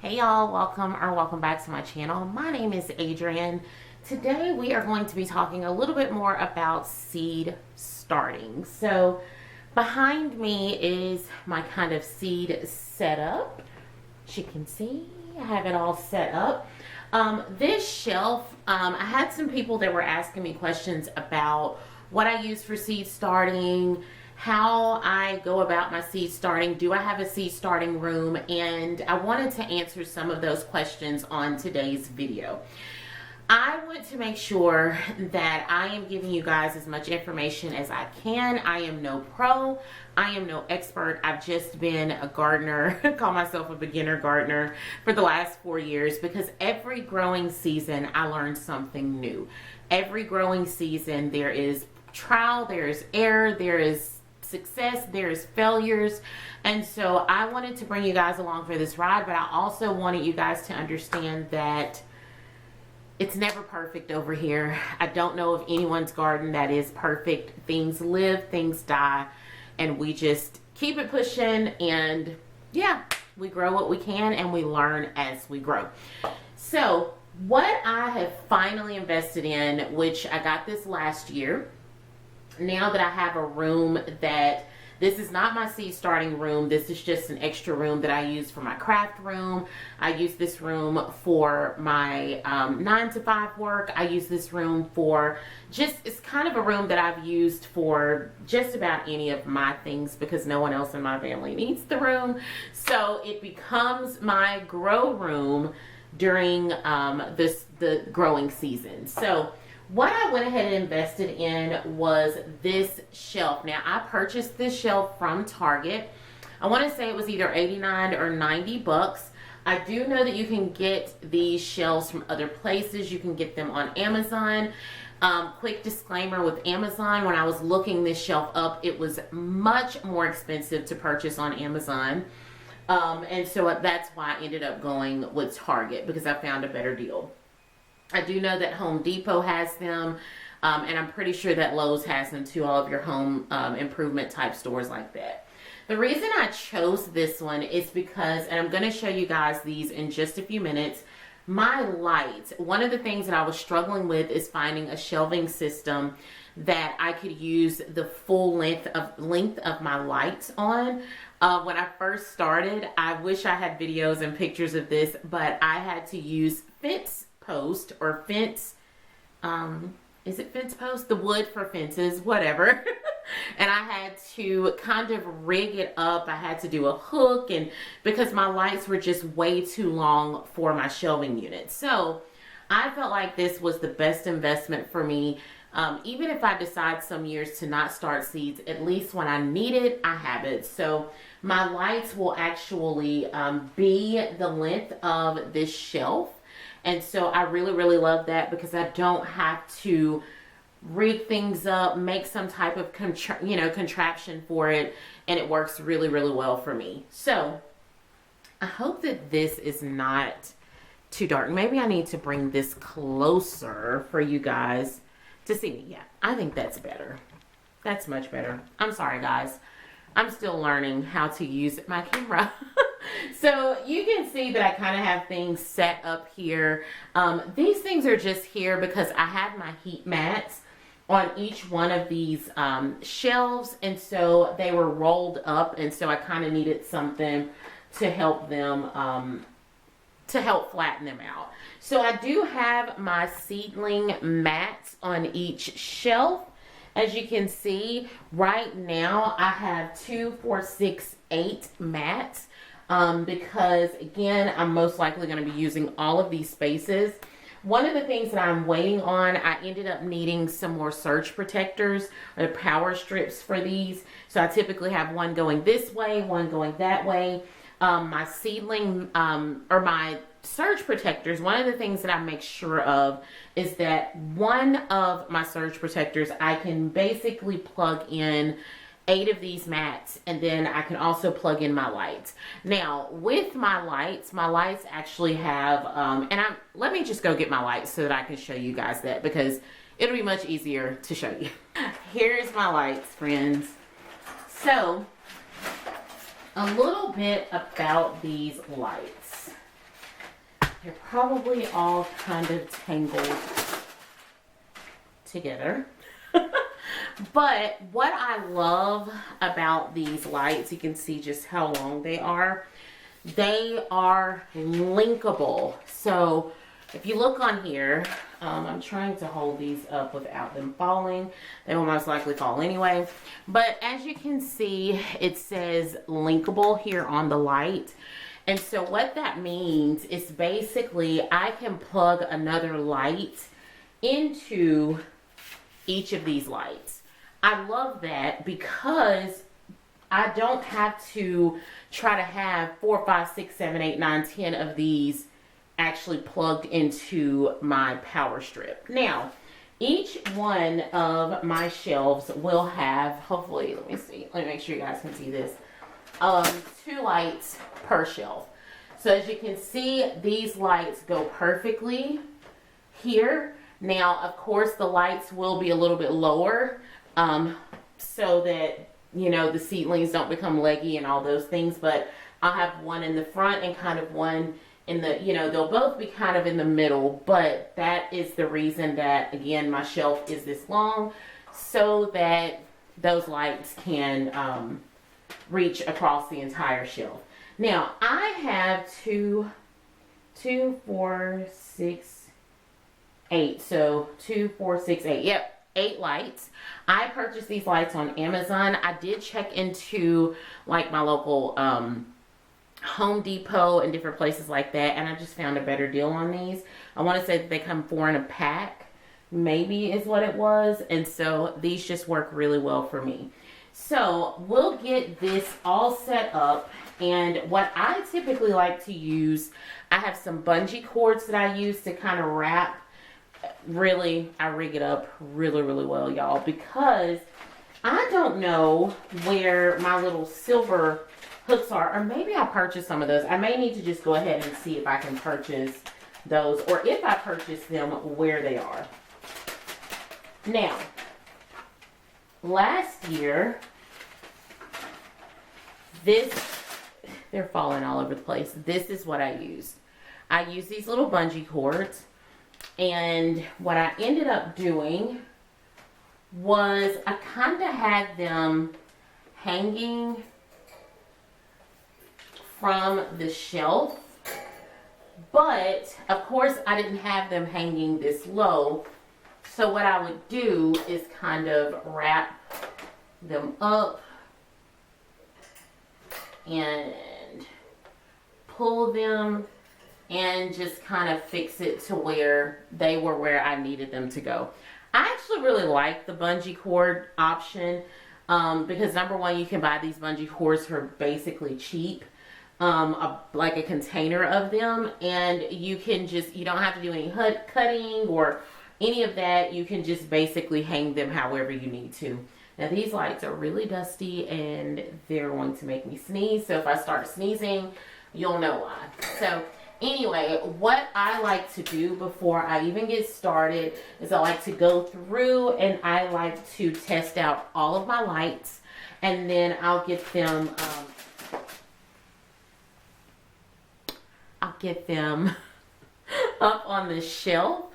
Hey y'all, welcome back to my channel. My name is Adrienne. Today we are going to be talking a little bit more about seed starting. So behind me is my kind of seed setup. As you can see, I have it all set up. This shelf, I had some people that were asking me questions about what I use for seed starting, how I go about my seed starting, do I have a seed starting room, and I wanted to answer some of those questions on today's video. I want to make sure that I am giving you guys as much information as I can. I am no pro, I am no expert. I've just been a gardener, call myself a beginner gardener for the last 4 years, because every growing season I learn something new. Every growing season there is trial, there is error, there is success, there's failures, and so I wanted to bring you guys along for this ride, but I also wanted you guys to understand that it's never perfect over here. I don't know of anyone's garden that is perfect. Things live, things die, and we just keep it pushing, and yeah, we grow what we can and we learn as we grow. So what I have finally invested in, which I got this last year, now that I have a room that, this is not my seed starting room, this is just an extra room that I use for my craft room. I use this room for my 9 to 5 work. I use this room for just, it's kind of a room that I've used for just about any of my things because no one else in my family needs the room. So it becomes my grow room during the growing season. So what I went ahead and invested in was this shelf. Now, I purchased this shelf from Target. I want to say it was either 89 or 90 bucks. I do know that you can get these shelves from other places. You can get them on Amazon. Quick disclaimer with Amazon, when I was looking this shelf up, it was much more expensive to purchase on Amazon. And so that's why I ended up going with Target, because I found a better deal. I do know that Home Depot has them, and I'm pretty sure that Lowe's has them too, all of your home improvement type stores like that. The reason I chose this one is because, and I'm going to show you guys these in just a few minutes, my lights, one of the things that I was struggling with is finding a shelving system that I could use the full length of my lights on. When I first started, I wish I had videos and pictures of this, but I had to use fence post or fence, is it fence post? The wood for fences, whatever. And I had to kind of rig it up. I had to do a hook, and because my lights were just way too long for my shelving unit. So I felt like this was the best investment for me. Even if I decide some years to not start seeds, at least when I need it, I have it. So my lights will actually be the length of this shelf. And so I really, really love that, because I don't have to rig things up, make some type of contraption for it, and it works really, really well for me. So I hope that this is not too dark. Maybe I need to bring this closer for you guys to see me. Yeah, I think that's better. That's much better. I'm sorry, guys. I'm still learning how to use my camera. So you can see that I kind of have things set up here. These things are just here because I had my heat mats on each one of these shelves, and so they were rolled up, and so I kind of needed something to help them, to help flatten them out. So I do have my seedling mats on each shelf. As you can see, right now I have 2, 4, 6, 8 mats. Because again, I'm most likely going to be using all of these spaces. One of the things that I'm waiting on, I ended up needing some more surge protectors or power strips for these. So I typically have one going this way, one going that way. My seedling, or my surge protectors, one of the things that I make sure of is that one of my surge protectors, I can basically plug in 8 of these mats, and then I can also plug in my lights. Now with my lights actually have, let me just go get my lights so that I can show you guys that, because it'll be much easier to show you. Here's my lights, friends. So a little bit about these lights. they're probably all kind of tangled together. But what I love about these lights, you can see just how long they are. They are linkable. So if you look on here, I'm trying to hold these up without them falling. They will most likely fall anyway. But as you can see, it says linkable here on the light. And so what that means is basically I can plug another light into each of these lights. I love that because I don't have to try to have 4, 5, 6, 7, 8, 9, 10 of these actually plugged into my power strip. Now, each one of my shelves will have, hopefully, let me make sure you guys can see this, 2 lights per shelf. So as you can see, these lights go perfectly here. Now, of course, the lights will be a little bit lower so that, you know, the seedlings don't become leggy and all those things. But I'll have one in the front and kind of one in the, you know, they'll both be kind of in the middle. But that is the reason that, again, my shelf is this long, so that those lights can reach across the entire shelf. Now, I have 2, 4, 6, 8. So 2, 4, 6, 8. Yep, 8 lights. I purchased these lights on Amazon. I did check into like my local Home Depot and different places like that, and I just found a better deal on these. I want to say that they come 4 in a pack, maybe is what it was. And so these just work really well for me. So we'll get this all set up. And what I typically like to use, I have some bungee cords that I use to kind of wrap. Really, I rig it up really, really well, y'all, because I don't know where my little silver hooks are, or maybe I purchased some of those. I may need to just go ahead and see if I can purchase those, or if I purchase them, where they are. Now, last year, they're falling all over the place. This is what I used. I used these little bungee cords, and what I ended up doing was I kind of had them hanging from the shelf, but of course I didn't have them hanging this low. So what I would do is kind of wrap them up and pull them and just kind of fix it to where they were where I needed them to go. I actually really like the bungee cord option because number one, you can buy these bungee cords for basically cheap, like a container of them, and you can just, you don't have to do any cutting or any of that. You can just basically hang them however you need to. Now these lights are really dusty and they're going to make me sneeze. So if I start sneezing, you'll know why. So anyway, what I like to do before I even get started is I like to go through and I like to test out all of my lights, and then I'll get them up on the shelf.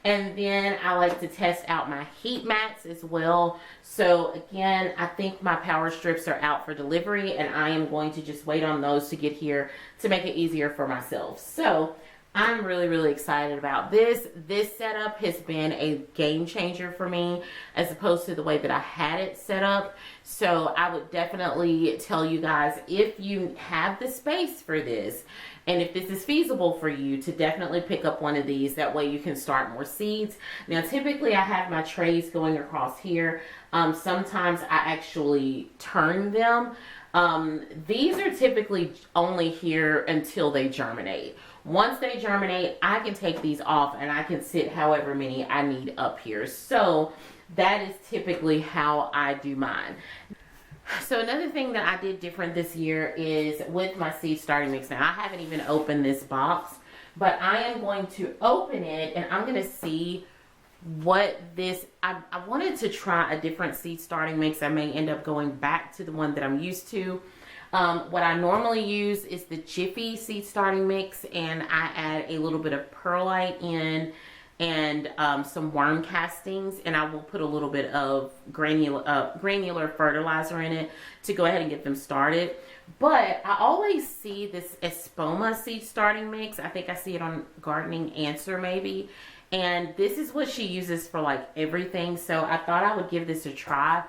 And then I like to test out my heat mats as well. So again, I think my power strips are out for delivery, and I am going to just wait on those to get here to make it easier for myself. So I'm really, really excited about this. This setup has been a game changer for me as opposed to the way that I had it set up. So I would definitely tell you guys, if you have the space for this, and if this is feasible for you, to definitely pick up one of these. That way you can start more seeds. Now, typically I have my trays going across here. Sometimes I actually turn them. These are typically only here until they germinate. Once they germinate, I can take these off and I can sit however many I need up here. So that is typically how I do mine. So another thing that I did different this year is with my seed starting mix. Now I haven't even opened this box, but I am going to open it and I'm going to see what this, I wanted to try a different seed starting mix. I may end up going back to the one that I'm used to. What I normally use is the Jiffy seed starting mix, and I add a little bit of perlite in and some worm castings, and I will put a little bit of granular fertilizer in it to go ahead and get them started. But I always see this Espoma seed starting mix. I think I see it on Gardening Answer maybe. And this is what she uses for like everything. So I thought I would give this a try.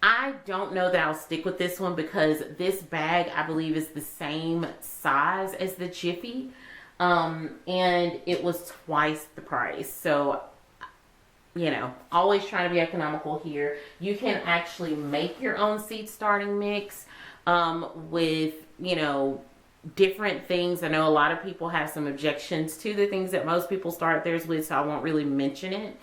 I don't know that I'll stick with this one because this bag, I believe, is the same size as the Jiffy. And it was twice the price. So, you know, always trying to be economical here. You can actually make your own seed starting mix with, you know, different things. I know a lot of people have some objections to the things that most people start theirs with, so I won't really mention it.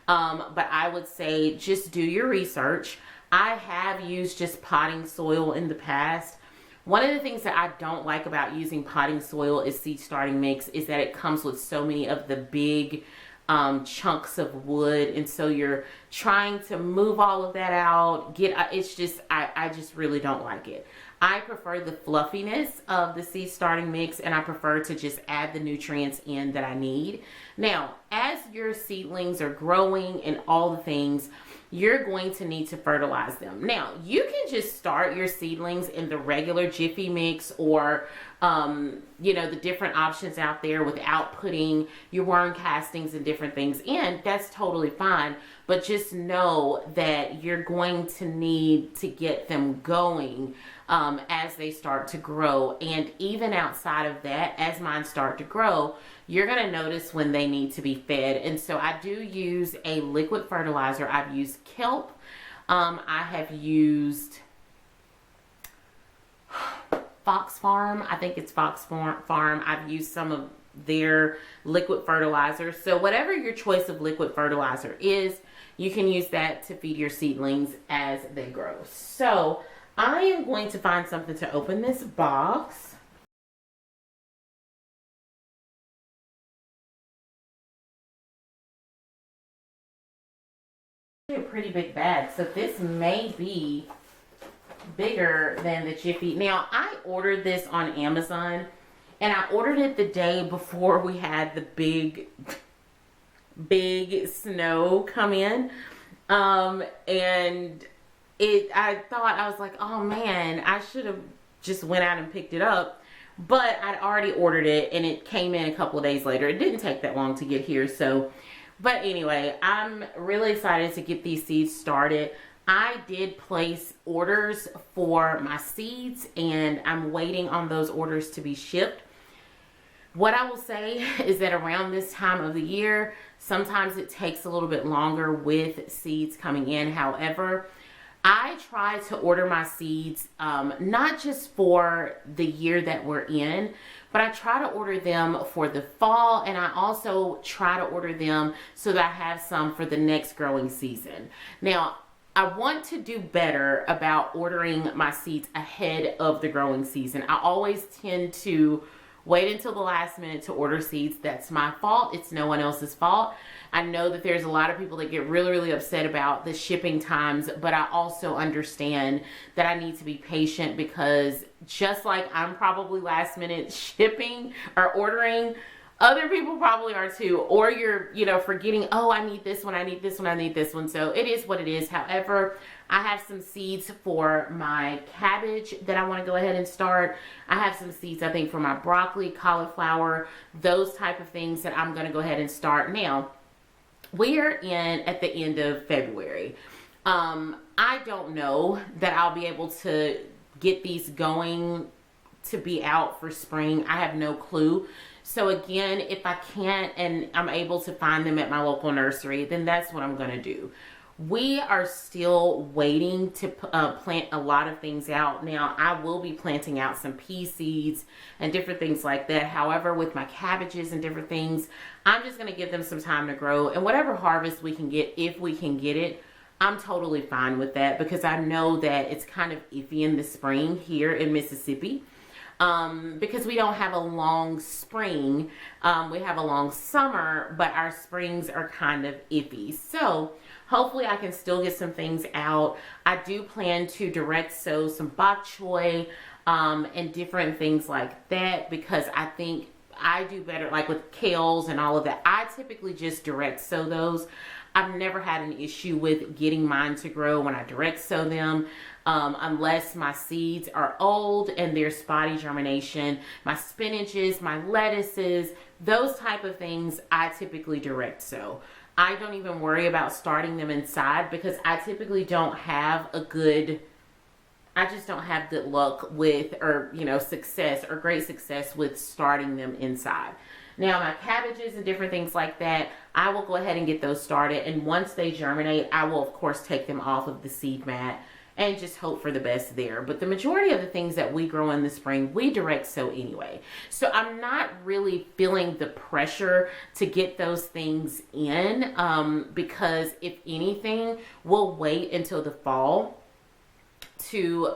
But I would say just do your research. I have used just potting soil in the past. One of the things that I don't like about using potting soil as seed starting mix is that it comes with so many of the big chunks of wood, and so you're trying to move all of that out. It's just I just really don't like it. I prefer the fluffiness of the seed starting mix, and I prefer to just add the nutrients in that I need. Now, as your seedlings are growing and all the things, you're going to need to fertilize them. Now, you can just start your seedlings in the regular Jiffy mix or, you know, the different options out there without putting your worm castings and different things in. That's totally fine. But just know that you're going to need to get them going as they start to grow. And even outside of that, as mine start to grow, you're going to notice when they need to be fed. And so I do use a liquid fertilizer. I've used kelp. I have used Fox Farm. I think it's Fox Farm. I've used some of their liquid fertilizer. So whatever your choice of liquid fertilizer is, you can use that to feed your seedlings as they grow. So I am going to find something to open this box. A pretty big bag, so this may be bigger than the Jiffy. Now, I ordered this on Amazon, and I ordered it the day before we had the big snow come in. And I was like, oh man, I should have just went out and picked it up. But I'd already ordered it, and it came in a couple of days later. It didn't take that long to get here, so. But anyway, I'm really excited to get these seeds started. I did place orders for my seeds, and I'm waiting on those orders to be shipped. What I will say is that around this time of the year, sometimes it takes a little bit longer with seeds coming in. However, I try to order my seeds not just for the year that we're in, but I try to order them for the fall, and I also try to order them so that I have some for the next growing season. Now, I want to do better about ordering my seeds ahead of the growing season. I always tend to wait until the last minute to order seeds. That's my fault. It's no one else's fault. I know that there's a lot of people that get really, really upset about the shipping times, but I also understand that I need to be patient because just like I'm probably last minute shipping or ordering, other people probably are too. Or you're, you know, forgetting, oh, I need this one, I need this one, I need this one. So it is what it is. However, I have some seeds for my cabbage that I want to go ahead and start. I have some seeds, I think, for my broccoli, cauliflower, those type of things that I'm going to go ahead and start. Now, we are at the end of February. I don't know that I'll be able to get these going to be out for spring. I have no clue. So again, if I can't and I'm able to find them at my local nursery, then that's what I'm going to do. We are still waiting to plant a lot of things out. Now, I will be planting out some pea seeds and different things like that. However, with my cabbages and different things, I'm just going to give them some time to grow. And whatever harvest we can get, if we can get it, I'm totally fine with that because I know that it's kind of iffy in the spring here in Mississippi. Because we don't have a long spring. We have a long summer, but our springs are kind of iffy. So hopefully I can still get some things out. I do plan to direct sow some bok choy and different things like that, because I think I do better, like with kales and all of that. I typically just direct sow those. I've never had an issue with getting mine to grow when I direct sow them, unless my seeds are old and there's spotty germination. My spinaches, my lettuces, those type of things, I typically direct sow. I don't even worry about starting them inside, because I typically don't have I just don't have good luck with, or success or great success with starting them inside. Now my cabbages and different things like that, I will go ahead and get those started, and once they germinate, I will of course take them off of the seed mat and just hope for the best there. But the majority of the things that we grow in the spring, we direct sow anyway. So I'm not really feeling the pressure to get those things in, because if anything, we'll wait until the fall to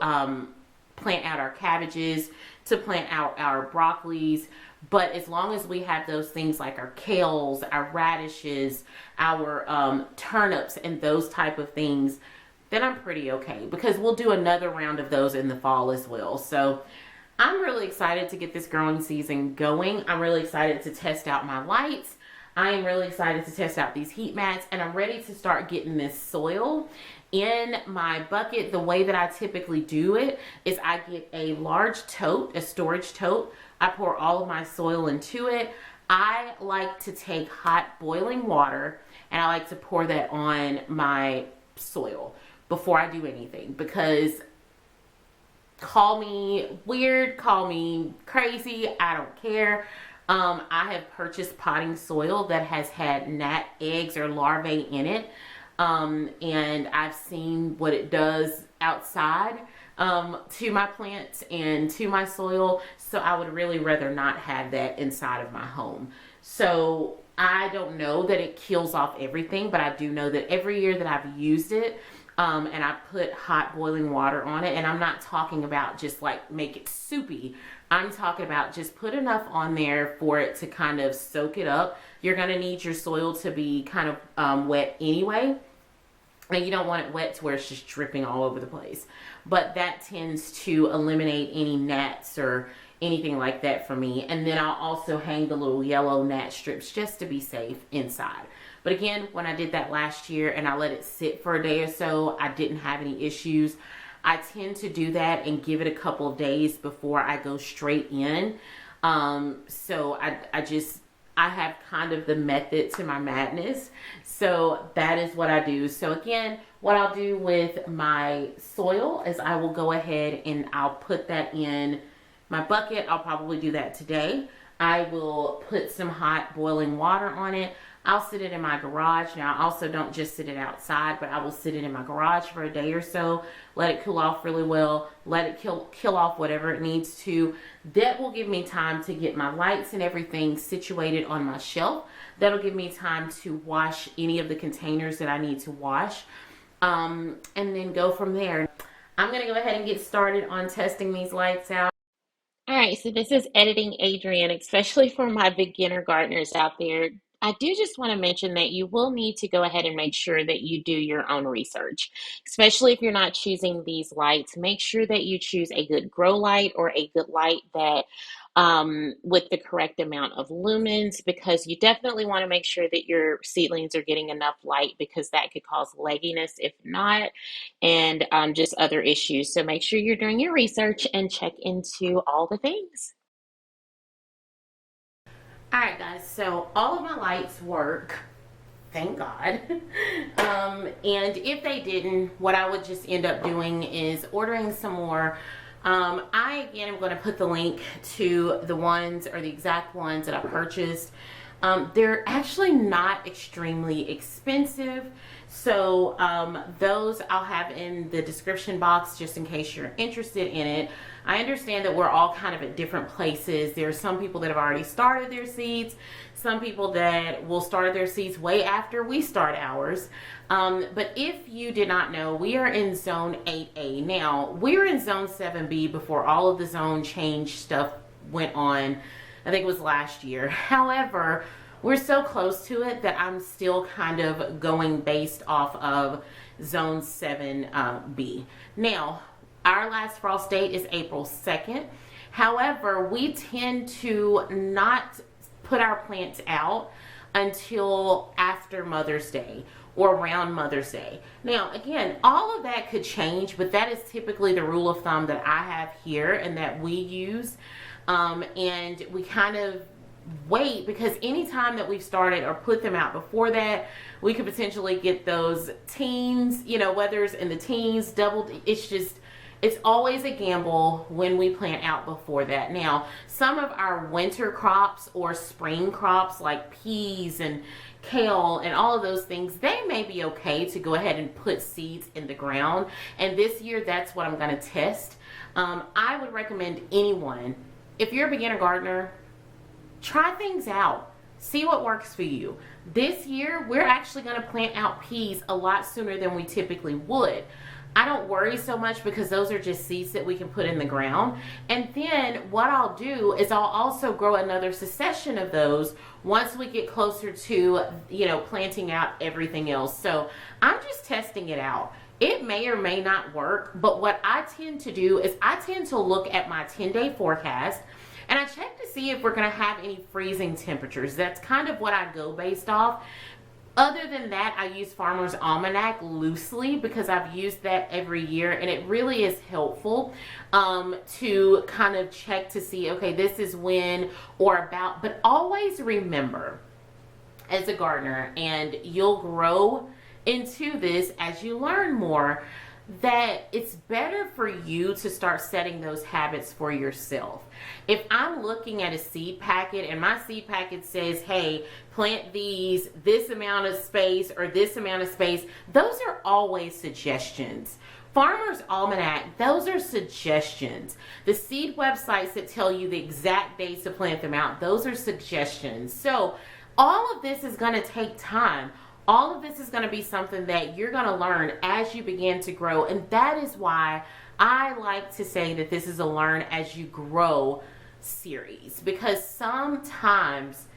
plant out our cabbages, to plant out our broccolis. But as long as we have those things like our kales, our radishes, our turnips, and those type of things, then I'm pretty okay, because we'll do another round of those in the fall as well. So I'm really excited to get this growing season going. I'm really excited to test out my lights. I am really excited to test out these heat mats, and I'm ready to start getting this soil in my bucket. The way that I typically do it is I get a large tote, a storage tote. I pour all of my soil into it. I like to take hot boiling water, and I like to pour that on my soil before I do anything, because call me weird, call me crazy, I don't care. I have purchased potting soil that has had gnat eggs or larvae in it, and I've seen what it does outside to my plants and to my soil. So I would really rather not have that inside of my home. So I don't know that it kills off everything, but I do know that every year that I've used it, and I put hot boiling water on it, and I'm not talking about just like make it soupy. I'm talking about just put enough on there for it to kind of soak it up. You're going to need your soil to be kind of wet anyway. And you don't want it wet to where it's just dripping all over the place. But that tends to eliminate any gnats or anything like that for me. And then I'll also hang the little yellow gnat strips just to be safe inside. But again, when I did that last year and I let it sit for a day or so, I didn't have any issues. I tend to do that and give it a couple of days before I go straight in. So I have kind of the method to my madness. So that is what I do. So again, what I'll do with my soil is I will go ahead and I'll put that in my bucket. I'll probably do that today. I will put some hot boiling water on it. I'll sit it in my garage. Now, I also don't just sit it outside, but I will sit it in my garage for a day or so, let it cool off really well, let it kill off whatever it needs to. That will give me time to get my lights and everything situated on my shelf. That'll give me time to wash any of the containers that I need to wash, and then go from there. I'm going to go ahead and get started on testing these lights out. All right, so this is Editing Adrian, especially for my beginner gardeners out there. I do just want to mention that you will need to go ahead and make sure that you do your own research, especially if you're not choosing these lights. Make sure that you choose a good grow light or a good light that with the correct amount of lumens, because you definitely want to make sure that your seedlings are getting enough light, because that could cause legginess if not, and just other issues. So make sure you're doing your research and check into all the things. All right, guys, so all of my lights work, thank God. And if they didn't, what I would just end up doing is ordering some more. I, again, am going to put the link to the ones, or the exact ones that I purchased. They're actually not extremely expensive. So those I'll have in the description box just in case you're interested in it. I understand that we're all kind of at different places. There are some people that have already started their seeds, some people that will start their seeds way after we start ours. But if you did not know, we are in zone 8A. Now, we were in zone 7B before all of the zone change stuff went on. I think it was last year. However, we're so close to it that I'm still kind of going based off of zone 7B. Now, Our last frost date is April 2nd. However, we tend to not put our plants out until after Mother's Day or around Mother's Day. Now, again, all of that could change, but that is typically the rule of thumb that I have here and that we use. And we kind of wait, because anytime that we've started or put them out before that, we could potentially get those teens, weathers in the teens, doubled. It's always a gamble when we plant out before that. Now, some of our winter crops or spring crops like peas and kale and all of those things, they may be okay to go ahead and put seeds in the ground. And this year, that's what I'm going to test. I would recommend anyone, if you're a beginner gardener, try things out. See what works for you. This year, we're actually going to plant out peas a lot sooner than we typically would. I don't worry so much because those are just seeds that we can put in the ground. And then what I'll do is I'll also grow another succession of those once we get closer to, planting out everything else. So I'm just testing it out. It may or may not work, but what I tend to do is I tend to look at my 10-day forecast and I check to see if we're going to have any freezing temperatures. That's kind of what I go based off. Other than that, I use Farmer's Almanac loosely because I've used that every year, and it really is helpful to kind of check to see, okay, this is when or about. But always remember, as a gardener, and you'll grow into this as you learn more, that it's better for you to start setting those habits for yourself. If I'm looking at a seed packet and my seed packet says, hey, plant these, this amount of space or this amount of space, those are always suggestions. Farmer's Almanac, those are suggestions. The seed websites that tell you the exact days to plant them out, those are suggestions. So all of this is going to take time. All of this is going to be something that you're going to learn as you begin to grow. And that is why I like to say that this is a learn as you grow series, because sometimes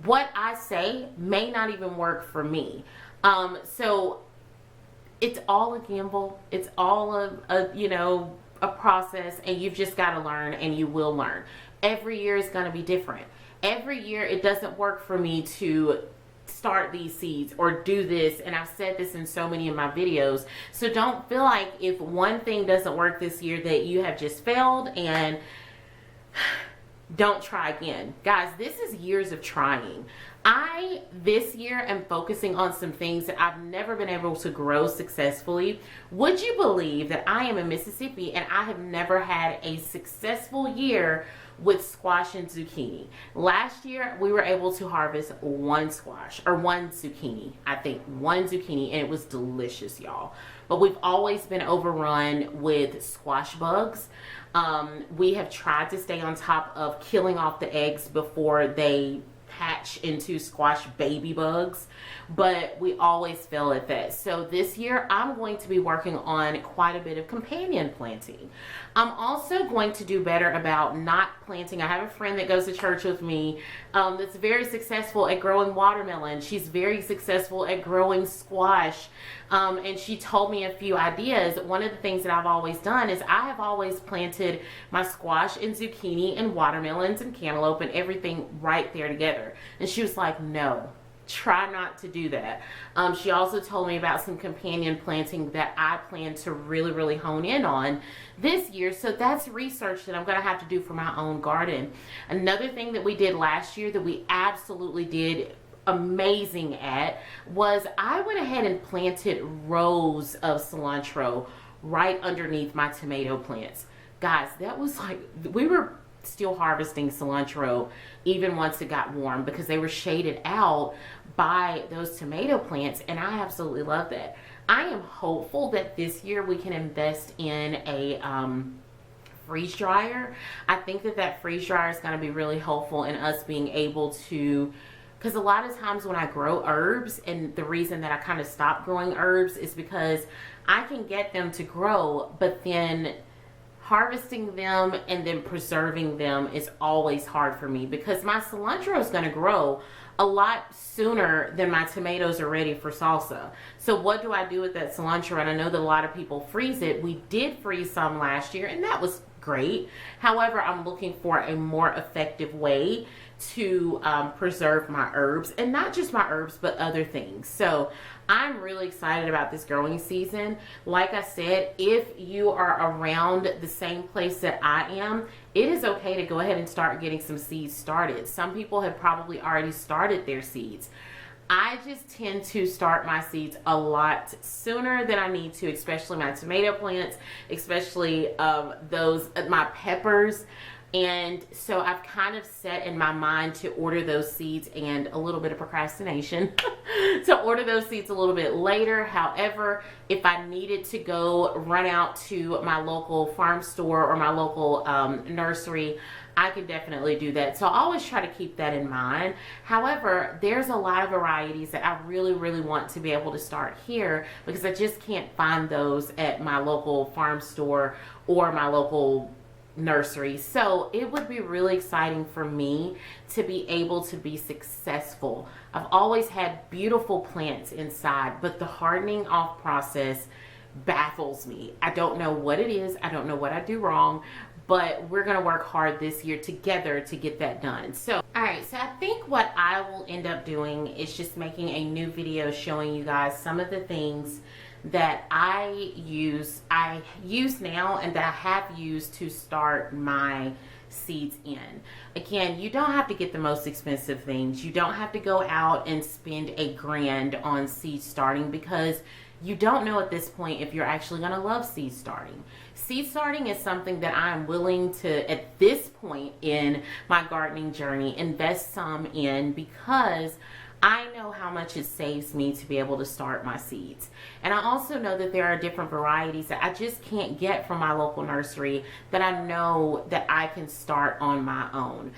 what I say may not even work for me. So it's all a gamble. It's all a process, and you've just got to learn, and you will learn. Every year is going to be different. Every year it doesn't work for me to start these seeds or do this, and I've said this in so many of my videos. So don't feel like if one thing doesn't work this year that you have just failed and don't try again. Guys, this is years of trying. I this year am focusing on some things that I've never been able to grow successfully. Would you believe that I am in Mississippi and I have never had a successful year with squash and zucchini? Last year we were able to harvest one zucchini, and it was delicious, y'all. But we've always been overrun with squash bugs. We have tried to stay on top of killing off the eggs before they hatch into squash baby bugs, but we always fail at that. So this year I'm going to be working on quite a bit of companion planting. I'm also going to do better about not planting. I have a friend that goes to church with me that's very successful at growing watermelon. She's very successful at growing squash, and she told me a few ideas. One of the things that I've always done is I have always planted my squash and zucchini and watermelons and cantaloupe and everything right there together. And she was like, no, try not to do that. She also told me about some companion planting that I plan to really, really hone in on this year. So that's research that I'm going to have to do for my own garden. Another thing that we did last year that we absolutely did amazing at was I went ahead and planted rows of cilantro right underneath my tomato plants. Guys, that was like, we were still harvesting cilantro even once it got warm because they were shaded out by those tomato plants, and I absolutely love that. I am hopeful that this year we can invest in a freeze dryer. I think that freeze dryer is going to be really helpful in us being able to, because a lot of times when I grow herbs, and the reason that I kind of stopped growing herbs is because I can get them to grow, but then harvesting them and then preserving them is always hard for me because my cilantro is going to grow a lot sooner than my tomatoes are ready for salsa. So what do I do with that cilantro? And I know that a lot of people freeze it. We did freeze some last year and that was great. However, I'm looking for a more effective way to preserve my herbs, and not just my herbs but other things. So I'm really excited about this growing season. Like I said, if you are around the same place that I am, it is okay to go ahead and start getting some seeds started. Some people have probably already started their seeds. I just tend to start my seeds a lot sooner than I need to, especially my tomato plants, especially my peppers. And so I've kind of set in my mind to order those seeds, and a little bit of procrastination to order those seeds a little bit later. However, if I needed to go run out to my local farm store or my local nursery, I could definitely do that. So I always try to keep that in mind. However, there's a lot of varieties that I really, really want to be able to start here because I just can't find those at my local farm store or my local nursery. So it would be really exciting for me to be able to be successful. I've always had beautiful plants inside, but the hardening off process baffles me. I don't know what it is. I don't know what I do wrong, but we're going to work hard this year together to get that done. So, all right, so I think what I will end up doing is just making a new video showing you guys some of the things that I use now and that I have used to start my seeds in. Again, you don't have to get the most expensive things. You don't have to go out and spend $1,000 on seed starting because you don't know at this point if you're actually going to love seed starting. Seed starting is something that I'm willing to, at this point in my gardening journey, invest some in because I know how much it saves me to be able to start my seeds. And I also know that there are different varieties that I just can't get from my local nursery that I know that I can start on my own.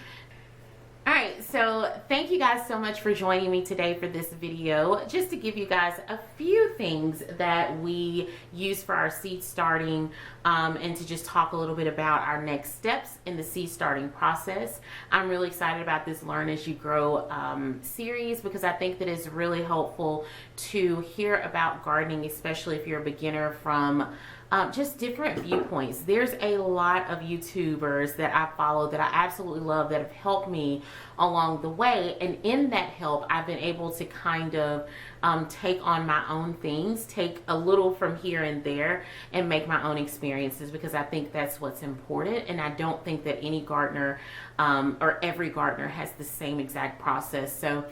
All right, so thank you guys so much for joining me today for this video, just to give you guys a few things that we use for our seed starting, and to just talk a little bit about our next steps in the seed starting process. I'm really excited about this Learn as You Grow series because I think that it's really helpful to hear about gardening, especially if you're a beginner, from just different viewpoints. There's a lot of YouTubers that I follow that I absolutely love that have helped me along the way, and in that help I've been able to kind of take on my own things, take a little from here and there and make my own experiences, because I think that's what's important. And I don't think that any gardener or every gardener has the same exact process. So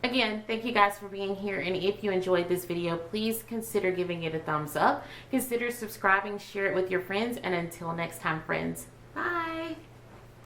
again, thank you guys for being here, and if you enjoyed this video, please consider giving it a thumbs up, consider subscribing, share it with your friends, and until next time, friends, bye.